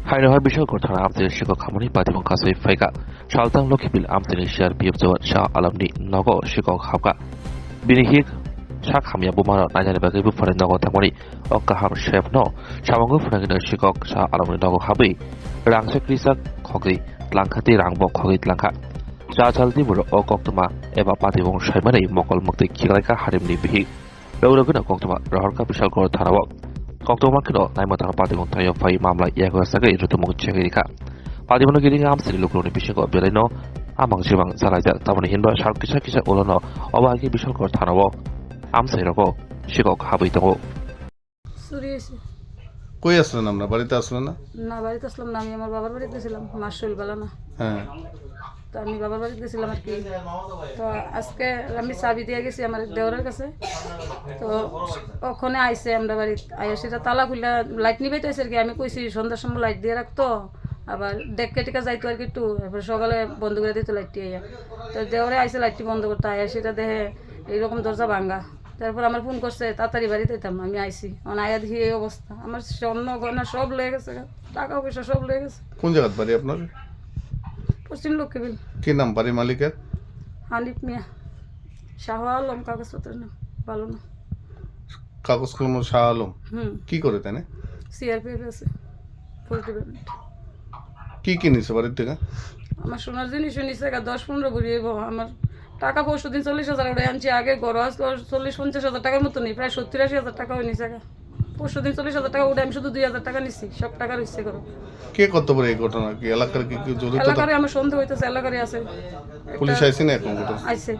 하이너할 비셜걸 타나 암들 시거 가문이 바디몬 가서의 파이가 샬당 로키빌 암들의 시알 비업자원 샤 알람니 너거 시거 합가 비니히 샤 가미야 보마나 나냐네 바게 부퍼는 너거 당원이 어까함 셰프노 샤왕거 푸나기는 시거 샤 알람니 너거 합의 랑세 크리사 거기 랑카티 랑버 거기 랑카 자잘디 무로 어걱도마 에바 바디몬 샤이마네 먹을 먹대 기가라이카 하림니 비히 러우러그나 걱도마 러할까 비셜걸 타나워 걱정만큼도 나이마다 바디몬 타이어 파이 마음라 예거사가 이르도 먹체게리카 바디몬의 길이 암스리 로그로니 비신거 별에노 아망지방 살아자 따분이 힌바 샬키샤키샤 올라노 어바기 비셜걸 타나워 암스리라고 시거 하부이동고 সুরিয়েছি কই আসলেন আমরা বাড়িতে আসলেন না না বাড়িতে আসলাম না আমি আমার বাবার বাড়িতে ছিলাম মাস শৈলবেলা না হ্যাঁ তো আমি বাবার বাড়িতে ছিলাম আর কি তো আজকে আমি চাবি দিয়ে গেছি আমার দেওরের কাছে তো ওখানে আইসে আমরা বাড়িতে আইয়া সেটা তালা খুললা লাইট নিবেই তো আর কি আমি কইছি সন্ধ্যার সময় লাইট দিয়ে রাখতো আবার দেখে টেকা যাইতো আর কি একটু এবার সকালে বন্ধ করে দিত লাইটটি আইয়া তো দেওরে আইসে লাইটটি বন্ধ করতে আইয়া সেটা দেখে এইরকম দরজা ভাঙ্গা তারপর আমার ফোন করছে তাড়াতাড়ি বাড়িতে যেতাম আমি আইসি মানে আয়া দেখি এই অবস্থা আমার স্বর্ণ গয়না সব লেগে গেছে টাকা পয়সা সব লেগে গেছে কোন জায়গাত বাড়ি আপনার পশ্চিম লক্ষ্মীবিল কি নাম বাড়ি মালিকের হানিফ মিয়া শাহ আলম কাগজপত্রের নাম ভালো না কাগজ কলম শাহ আলম কি করে তাই না সিআরপিএফ আছে ফুল ডিপার্টমেন্ট কি কিনেছে বাড়ির থেকে আমার সোনার জিনিসও নিচে 10-15 ঘুরিয়ে আমার টাকা 40 দিন 40,000 ওটাই আনছি আগে গড় আসলো 40-50,000 টাকার মতো নেই প্রায় 70-80,000 টাকা হয়ে নিচে 40 দিন 40,000 টাকা উঠে আমি শুধু 2,000 টাকা নিচ্ছি সব টাকা রয়েছে করো কে কত বড় এই ঘটনা কি এলাকার কি কি জড়িত এলাকারে আমার সন্দেহ হইতেছে এলাকারে আছে পুলিশ আইছে না এখন ঘটনা আইছে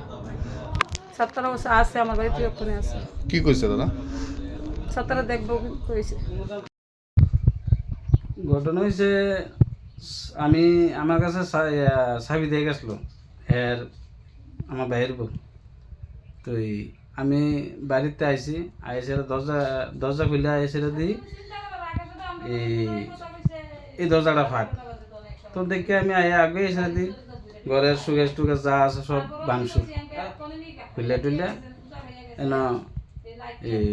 সাতটারা বসে আছে আমার বাড়িতে ওখানে আছে কি কইছে দাদা সাতটারা দেখবো কইছে ঘটনা হয়েছে আমি আমার কাছে চাবি দিয়ে গেছিলো এর আমার ভাইয়ের বউ তো আমি বাড়িতে আইসি আইসে দরজা খুলে আইসে দিই এই দরজাটা ফাঁক তো দেখে আমি আগে এসে দিই ঘরের সুগেশ টুগেশ যা আছে সব ভাঙসু খুলে টুলে এন এই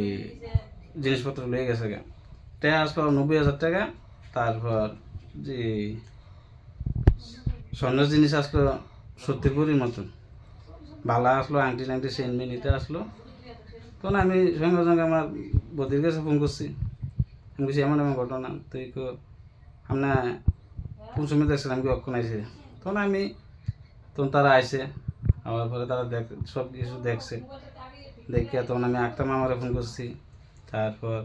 জিনিসপত্র লয়ে গেছে গা টাকা আসলো 90,000 টাকা তারপর যে স্বর্ণের জিনিস আসলো 70 ভরির মতন বালা আসলো আংটি টাংটি সেন মিনিতে আসলো তখন আমি সঙ্গে সঙ্গে আমার বদির কাছে ফোন করছি আমি বলছি এমন এমন ঘটনা তুই আপনার কোন সময় দেখছিলাম কি অক্ষণ আইসে তখন তারা আইসে আমার পরে তারা সব কিছু দেখছে দেখে তখন আমি আক্তার মামারে ফোন করছি তারপর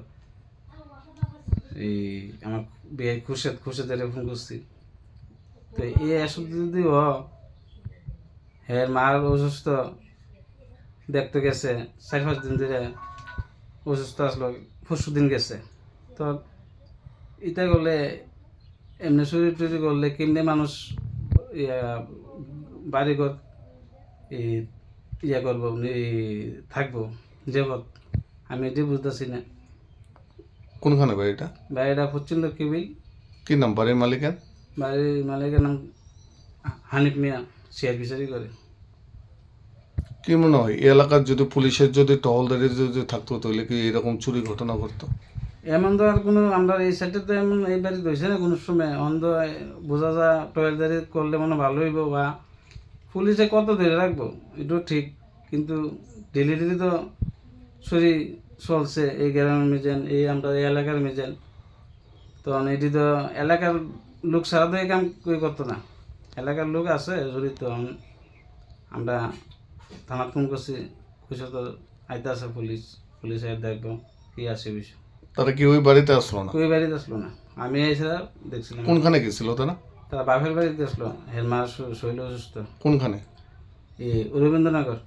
এই আমার বিয়ে খুরশেদের ফোন করছি তো এই এসব যদি হ্যাঁ মার অসুস্থ দেখতে গেছে 4-5 দিন ধরে অসুস্থ আসলো 4 দিন গেছে তো এটা করলে এমনি শরীর টরি করলে কেমনি মানুষ বাড়িঘর করবো থাকবো জগৎ আমি এটি বুঝতেছি না কোনখানে বাড়িটা বাড়িটা পশ্চিম লক্ষ্মীবিল কি নাম বাড়ির মালিকের বাড়ির মালিকের নাম হানিফ মিয়া শেয়ার বিচারি করে কি মনে হয় এই এলাকার যদি পুলিশের যদি টহলদারি যদি থাকতো তাহলে কি এরকম চুরি ঘটনা ঘটতো এমন তো আর কোনো আমরা এই সাইডে তো এমন এই বাড়িতে হয়েছে না কোনো সময় অন্ধ বোঝা যা টহলদারি করলে মনে ভালো হইব বা পুলিশে কত ধরে রাখবো এটাও ঠিক কিন্তু ডেলি তো চুরি চলছে এই গ্রামের মেজেন এই আমরা এই এলাকার মেজেন তখন এটি তো এলাকার লোক সারা তো এই কাম করতো না এলাকার লোক আছে জড়িত আমরা থানা ফোন করছি খুশি তো আইতে আছে পুলিশ আই দেখবো কি আছে বিষয় তারা কি ওই বাড়িতে আসলো না ওই বাড়িতে আসলো না আমি এসেছিলাম দেখছিলাম কোনখানে গেছিল তারা তারা বাপের বাড়িতে আসলো হের মা শৈল অসুস্থ কোনখানে এই রবীন্দ্রনগর